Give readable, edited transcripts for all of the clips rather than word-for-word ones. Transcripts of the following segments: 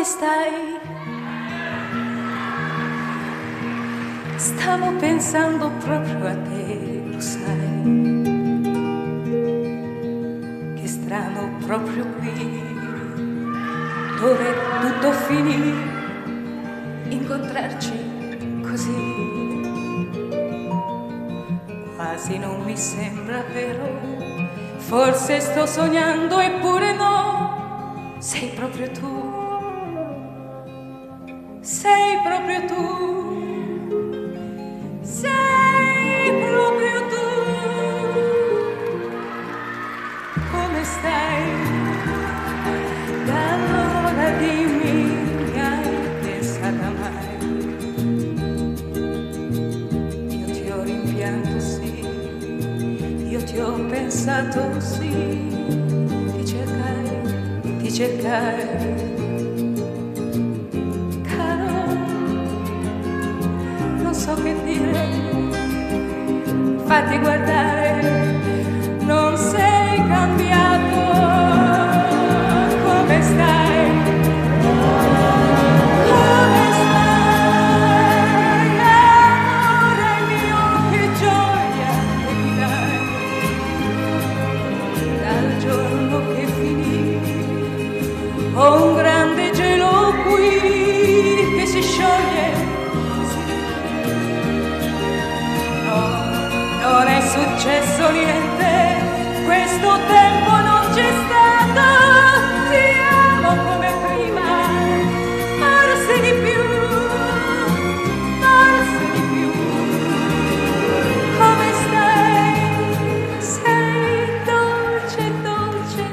stai? Stavo pensando proprio a te, lo sai. Che strano proprio qui, dove tutto finì, incontrarci così. Quasi non mi sembra vero, forse sto sognando eppure no. Sei proprio tu, sei proprio tu. Sei proprio tu. Come stai? Da allora dimmi, mi hai pensata mai? Io ti ho rimpianto, sì, io ti ho pensato, sì. Ti cercai. Non so che dire, fatti guardare, non sei cambiato. Come stai? Come stai? Amore mio, che gioia che mi dai. Dal giorno che finì ho un grande gelo qui che si scioglie. Non è successo niente, questo tempo non c'è stato. Ti amo come prima, forse di più, forse di più. Come stai? Sei dolce, dolce,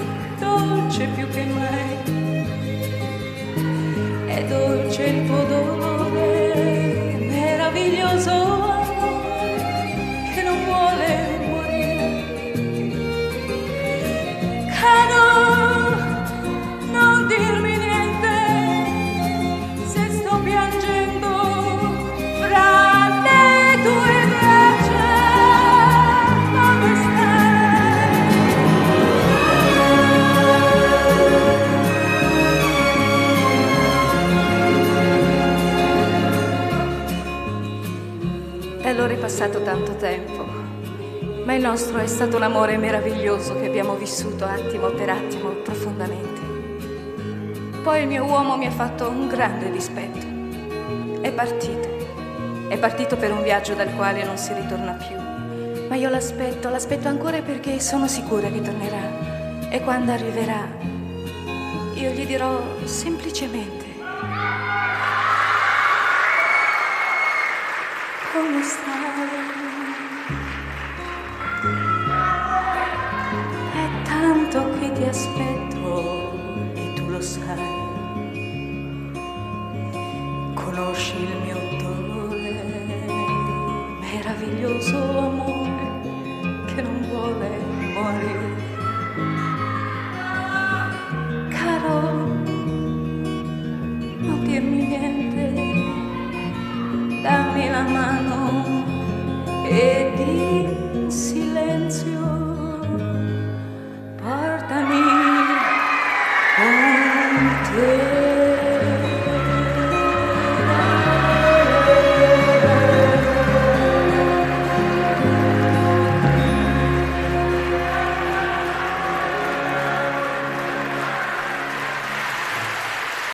dolce più che mai. È dolce il tuo dolore, meraviglioso. Non dirmi niente se sto piangendo fra le tue braccia. Come stai? E allora è passato tanto tempo. Ma il nostro è stato l'amore meraviglioso che abbiamo vissuto attimo per attimo, profondamente. Poi il mio uomo mi ha fatto un grande dispetto. È partito per un viaggio dal quale non si ritorna più. Ma io l'aspetto ancora perché sono sicura che tornerà. E quando arriverà, io gli dirò semplicemente: come stai? Tanto che ti aspetto e tu lo sai. Conosci il mio dolore, meraviglioso amore che non vuole morire.